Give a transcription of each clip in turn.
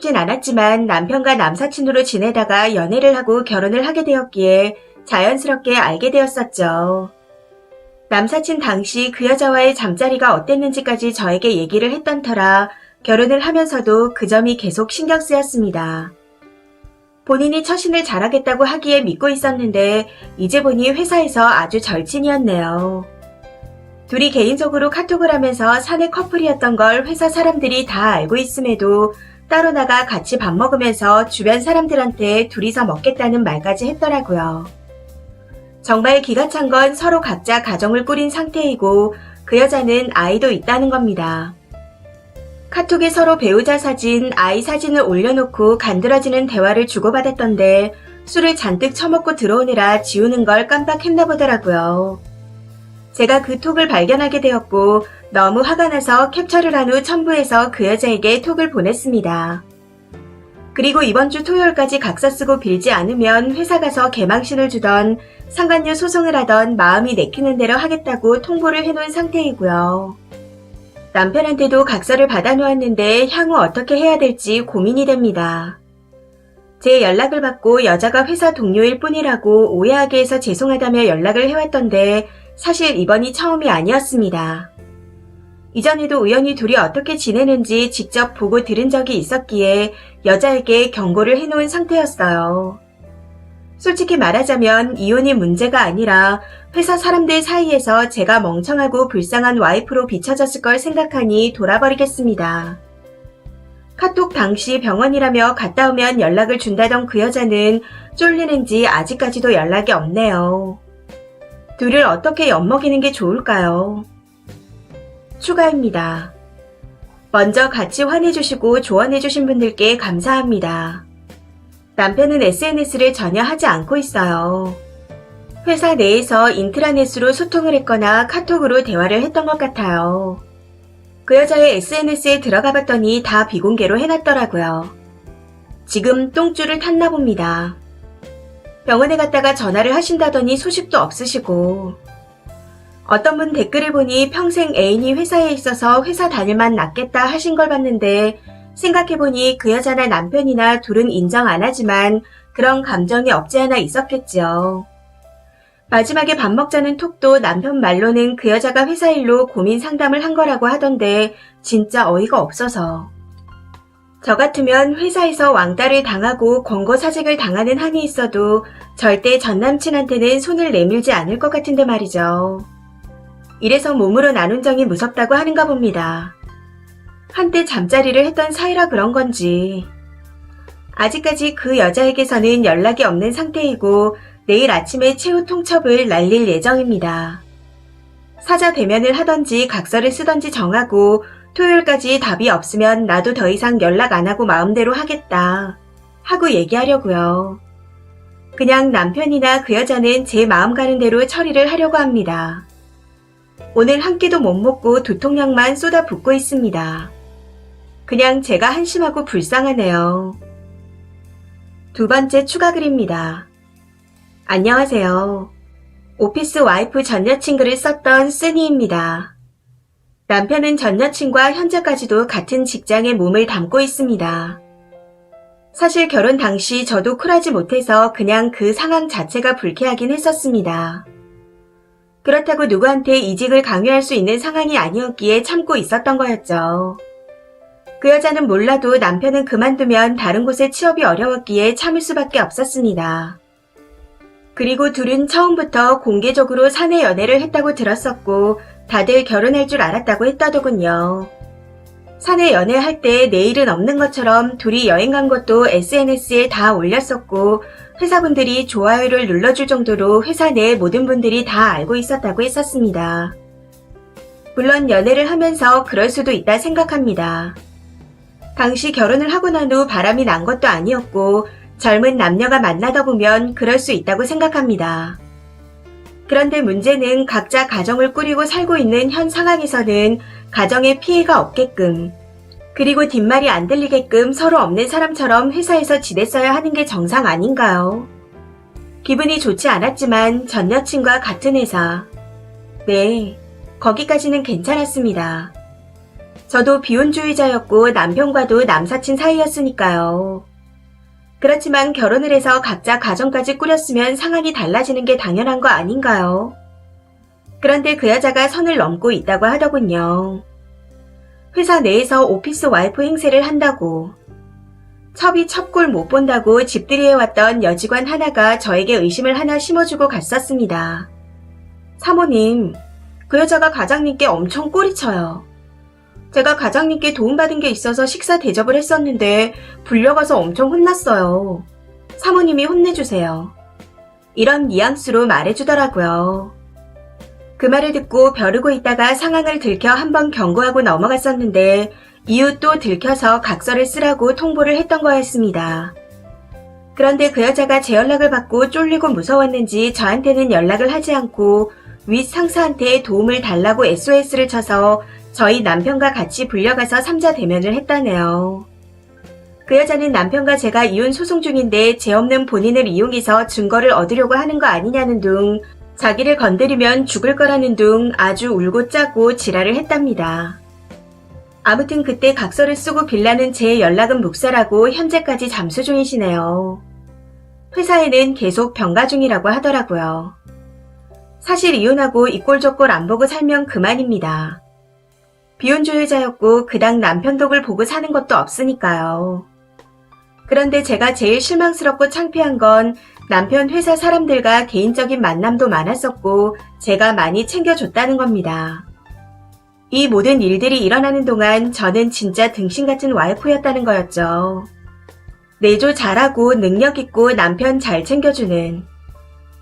진 않았지만 남편과 남사친으로 지내다가 연애를 하고 결혼을 하게 되었기에 자연스럽게 알게 되었었죠. 남사친 당시 그 여자와의 잠자리가 어땠는지까지 저에게 얘기를 했던 터라 결혼을 하면서도 그 점이 계속 신경 쓰였습니다. 본인이 처신을 잘하겠다고 하기에 믿고 있었는데 이제 보니 회사에서 아주 절친이었네요. 둘이 개인적으로 카톡을 하면서 사내 커플이었던 걸 회사 사람들이 다 알고 있음에도 따로 나가 같이 밥 먹으면서 주변 사람들한테 둘이서 먹겠다는 말까지 했더라고요. 정말 기가 찬 건 서로 각자 가정을 꾸린 상태이고 그 여자는 아이도 있다는 겁니다. 카톡에 서로 배우자 사진, 아이 사진을 올려놓고 간드러지는 대화를 주고받았던데 술을 잔뜩 처먹고 들어오느라 지우는 걸 깜빡했나 보더라고요. 제가 그 톡을 발견하게 되었고 너무 화가 나서 캡처를 한 후 첨부해서 그 여자에게 톡을 보냈습니다. 그리고 이번 주 토요일까지 각서 쓰고 빌지 않으면 회사 가서 개망신을 주던 상간녀 소송을 하던 마음이 내키는 대로 하겠다고 통보를 해놓은 상태이고요. 남편한테도 각서를 받아놓았는데 향후 어떻게 해야 될지 고민이 됩니다. 제 연락을 받고 여자가 회사 동료일 뿐이라고 오해하게 해서 죄송하다며 연락을 해왔던데 사실 이번이 처음이 아니었습니다. 이전에도 우연히 둘이 어떻게 지내는지 직접 보고 들은 적이 있었기에 여자에게 경고를 해놓은 상태였어요. 솔직히 말하자면 이혼이 문제가 아니라 회사 사람들 사이에서 제가 멍청하고 불쌍한 와이프로 비춰졌을 걸 생각하니 돌아버리겠습니다. 카톡 당시 병원이라며 갔다 오면 연락을 준다던 그 여자는 쫄리는지 아직까지도 연락이 없네요. 둘을 어떻게 엿먹이는 게 좋을까요? 추가입니다. 먼저 같이 환해주시고 조언해주신 분들께 감사합니다. 남편은 SNS를 전혀 하지 않고 있어요. 회사 내에서 인트라넷으로 소통을 했거나 카톡으로 대화를 했던 것 같아요. 그 여자의 SNS에 들어가 봤더니 다 비공개로 해놨더라고요. 지금 똥줄을 탔나 봅니다. 병원에 갔다가 전화를 하신다더니 소식도 없으시고 어떤 분 댓글을 보니 평생 애인이 회사에 있어서 회사 다닐만 낫겠다 하신 걸 봤는데 생각해보니 그 여자나 남편이나 둘은 인정 안 하지만 그런 감정이 없지 않아 있었겠죠. 마지막에 밥 먹자는 톡도 남편 말로는 그 여자가 회사 일로 고민 상담을 한 거라고 하던데 진짜 어이가 없어서. 저 같으면 회사에서 왕따를 당하고 권고사직을 당하는 한이 있어도 절대 전남친한테는 손을 내밀지 않을 것 같은데 말이죠. 이래서 몸으로 나눈 정이 무섭다고 하는가 봅니다. 한때 잠자리를 했던 사이라 그런 건지. 아직까지 그 여자에게서는 연락이 없는 상태이고 내일 아침에 최후 통첩을 날릴 예정입니다. 사자 대면을 하던지 각서를 쓰던지 정하고 토요일까지 답이 없으면 나도 더 이상 연락 안 하고 마음대로 하겠다 하고 얘기하려고요. 그냥 남편이나 그 여자는 제 마음 가는 대로 처리를 하려고 합니다. 오늘 한 끼도 못 먹고 두통약만 쏟아붓고 있습니다. 그냥 제가 한심하고 불쌍하네요. 두 번째 추가 글입니다. 안녕하세요. 오피스 와이프 전 여친글을 썼던 쓰니입니다. 남편은 전 여친과 현재까지도 같은 직장에 몸을 담고 있습니다. 사실 결혼 당시 저도 쿨하지 못해서 그냥 그 상황 자체가 불쾌하긴 했었습니다. 그렇다고 누구한테 이직을 강요할 수 있는 상황이 아니었기에 참고 있었던 거였죠. 그 여자는 몰라도 남편은 그만두면 다른 곳에 취업이 어려웠기에 참을 수밖에 없었습니다. 그리고 둘은 처음부터 공개적으로 사내 연애를 했다고 들었었고 다들 결혼할 줄 알았다고 했다더군요. 사내 연애할 때 내일은 없는 것처럼 둘이 여행 간 것도 SNS에 다 올렸었고 회사분들이 좋아요를 눌러줄 정도로 회사 내 모든 분들이 다 알고 있었다고 했었습니다. 물론 연애를 하면서 그럴 수도 있다 생각합니다. 당시 결혼을 하고 난 후 바람이 난 것도 아니었고 젊은 남녀가 만나다 보면 그럴 수 있다고 생각합니다. 그런데 문제는 각자 가정을 꾸리고 살고 있는 현 상황에서는 가정에 피해가 없게끔 그리고 뒷말이 안 들리게끔 서로 없는 사람처럼 회사에서 지냈어야 하는 게 정상 아닌가요? 기분이 좋지 않았지만 전 여친과 같은 회사. 네, 거기까지는 괜찮았습니다. 저도 비혼주의자였고 남편과도 남사친 사이였으니까요. 그렇지만 결혼을 해서 각자 가정까지 꾸렸으면 상황이 달라지는 게 당연한 거 아닌가요? 그런데 그 여자가 선을 넘고 있다고 하더군요. 회사 내에서 오피스 와이프 행세를 한다고, 첩이 첩골 못 본다고 집들이해왔던 여직원 하나가 저에게 의심을 하나 심어주고 갔었습니다. 사모님, 그 여자가 과장님께 엄청 꼬리쳐요. 제가 과장님께 도움받은 게 있어서 식사 대접을 했었는데 불려가서 엄청 혼났어요. 사모님이 혼내주세요. 이런 뉘앙스로 말해주더라고요. 그 말을 듣고 벼르고 있다가 상황을 들켜 한번 경고하고 넘어갔었는데 이후 또 들켜서 각서를 쓰라고 통보를 했던 거였습니다. 그런데 그 여자가 제 연락을 받고 쫄리고 무서웠는지 저한테는 연락을 하지 않고 윗 상사한테 도움을 달라고 SOS를 쳐서 저희 남편과 같이 불려가서 삼자 대면을 했다네요. 그 여자는 남편과 제가 이혼 소송 중인데 죄 없는 본인을 이용해서 증거를 얻으려고 하는 거 아니냐는 둥, 자기를 건드리면 죽을 거라는 둥 아주 울고 짜고 지랄을 했답니다. 아무튼 그때 각서를 쓰고 빌라는 제 연락은 묵살하고 현재까지 잠수 중이시네요. 회사에는 계속 병가 중이라고 하더라고요. 사실 이혼하고 이꼴저꼴 안 보고 살면 그만입니다. 비혼주의자였고 그닥 남편 덕을 보고 사는 것도 없으니까요. 그런데 제가 제일 실망스럽고 창피한 건 남편 회사 사람들과 개인적인 만남도 많았었고 제가 많이 챙겨줬다는 겁니다. 이 모든 일들이 일어나는 동안 저는 진짜 등신 같은 와이프였다는 거였죠. 내조 잘하고 능력 있고 남편 잘 챙겨주는.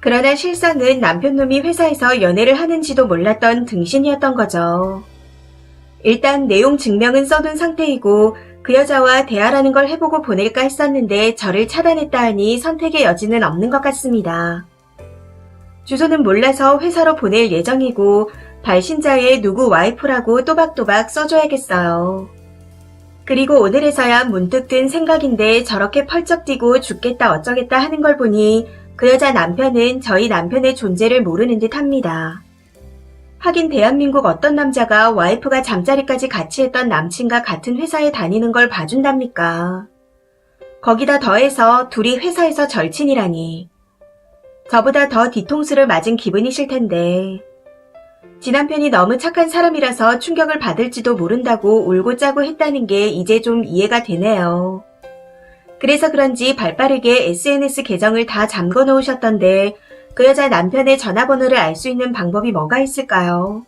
그러나 실상은 남편놈이 회사에서 연애를 하는지도 몰랐던 등신이었던 거죠. 일단 내용 증명은 써둔 상태이고 그 여자와 대화라는 걸 해보고 보낼까 했었는데 저를 차단했다 하니 선택의 여지는 없는 것 같습니다. 주소는 몰라서 회사로 보낼 예정이고 발신자에 누구 와이프라고 또박또박 써줘야겠어요. 그리고 오늘에서야 문득 든 생각인데 저렇게 펄쩍 뛰고 죽겠다 어쩌겠다 하는 걸 보니 그 여자 남편은 저희 남편의 존재를 모르는 듯 합니다. 하긴 대한민국 어떤 남자가 와이프가 잠자리까지 같이 했던 남친과 같은 회사에 다니는 걸 봐준답니까? 거기다 더해서 둘이 회사에서 절친이라니. 저보다 더 뒤통수를 맞은 기분이실 텐데. 지 남편이 너무 착한 사람이라서 충격을 받을지도 모른다고 울고 짜고 했다는 게 이제 좀 이해가 되네요. 그래서 그런지 발빠르게 SNS 계정을 다 잠궈 놓으셨던데 그 여자 남편의 전화번호를 알 수 있는 방법이 뭐가 있을까요?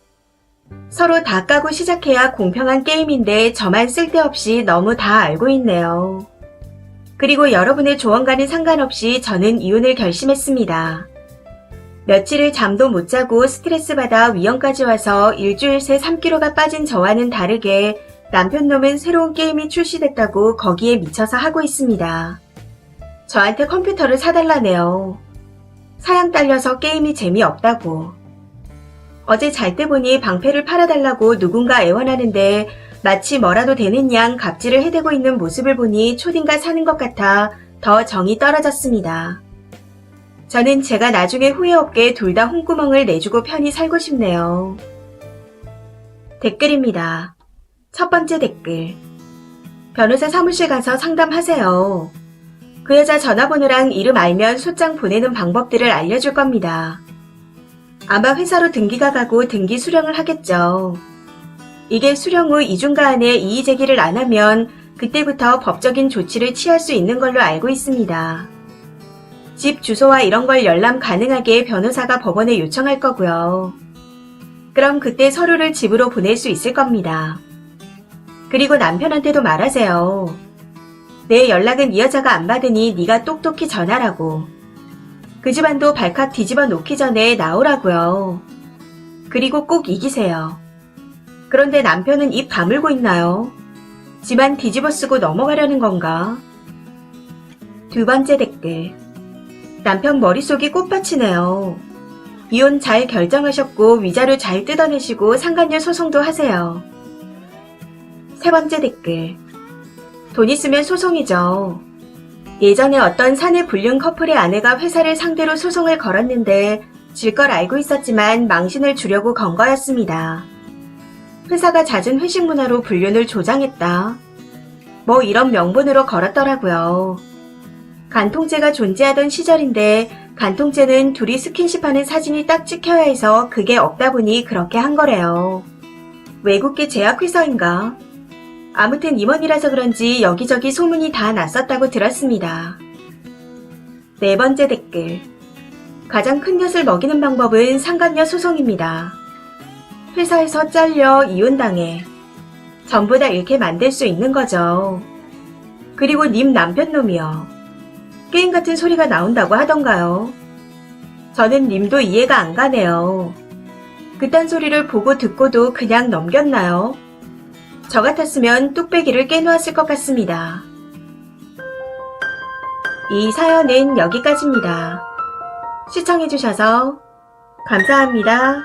서로 다 까고 시작해야 공평한 게임인데 저만 쓸데없이 너무 다 알고 있네요. 그리고 여러분의 조언과는 상관없이 저는 이혼을 결심했습니다. 며칠을 잠도 못 자고 스트레스 받아 위험까지 와서 일주일 새 3kg가 빠진 저와는 다르게 남편 놈은 새로운 게임이 출시됐다고 거기에 미쳐서 하고 있습니다. 저한테 컴퓨터를 사달라네요. 사양 딸려서 게임이 재미없다고. 어제 잘 때 보니 방패를 팔아달라고 누군가 애원하는데 마치 뭐라도 되는 양 갑질을 해대고 있는 모습을 보니 초딩가 사는 것 같아 더 정이 떨어졌습니다. 저는 제가 나중에 후회 없게 둘 다 홍구멍을 내주고 편히 살고 싶네요. 댓글입니다. 첫 번째 댓글. 변호사 사무실 가서 상담하세요. 그 여자 전화번호랑 이름 알면 소장 보내는 방법들을 알려줄 겁니다. 아마 회사로 등기가 가고 등기 수령을 하겠죠. 이게 수령 후 2주간 안에 이의 제기를 안 하면 그때부터 법적인 조치를 취할 수 있는 걸로 알고 있습니다. 집 주소와 이런 걸 열람 가능하게 변호사가 법원에 요청할 거고요. 그럼 그때 서류를 집으로 보낼 수 있을 겁니다. 그리고 남편한테도 말하세요. 내 연락은 이 여자가 안 받으니 네가 똑똑히 전하라고. 그 집안도 발칵 뒤집어 놓기 전에 나오라고요. 그리고 꼭 이기세요. 그런데 남편은 입 다물고 있나요? 집안 뒤집어 쓰고 넘어가려는 건가? 두 번째 댓글. 남편 머릿속이 꽃밭이네요. 이혼 잘 결정하셨고 위자료 잘 뜯어내시고 상간녀 소송도 하세요. 세 번째 댓글. 돈 있으면 소송이죠. 예전에 어떤 사내 불륜 커플의 아내가 회사를 상대로 소송을 걸었는데 질 걸 알고 있었지만 망신을 주려고 건 거였습니다. 회사가 잦은 회식 문화로 불륜을 조장했다. 뭐 이런 명분으로 걸었더라고요. 간통죄가 존재하던 시절인데 간통죄는 둘이 스킨십하는 사진이 딱 찍혀야 해서 그게 없다 보니 그렇게 한 거래요. 외국계 제약회사인가? 아무튼 임원이라서 그런지 여기저기 소문이 다 났었다고 들었습니다. 네 번째 댓글. 가장 큰 엿을 먹이는 방법은 상간녀 소송입니다. 회사에서 잘려 이혼당해. 전부 다 잃게 만들 수 있는 거죠. 그리고 님 남편 놈이요. 게임 같은 소리가 나온다고 하던가요. 저는 님도 이해가 안 가네요. 그딴 소리를 보고 듣고도 그냥 넘겼나요? 저 같았으면 뚝배기를 깨놓았을 것 같습니다. 이 사연은 여기까지입니다. 시청해주셔서 감사합니다.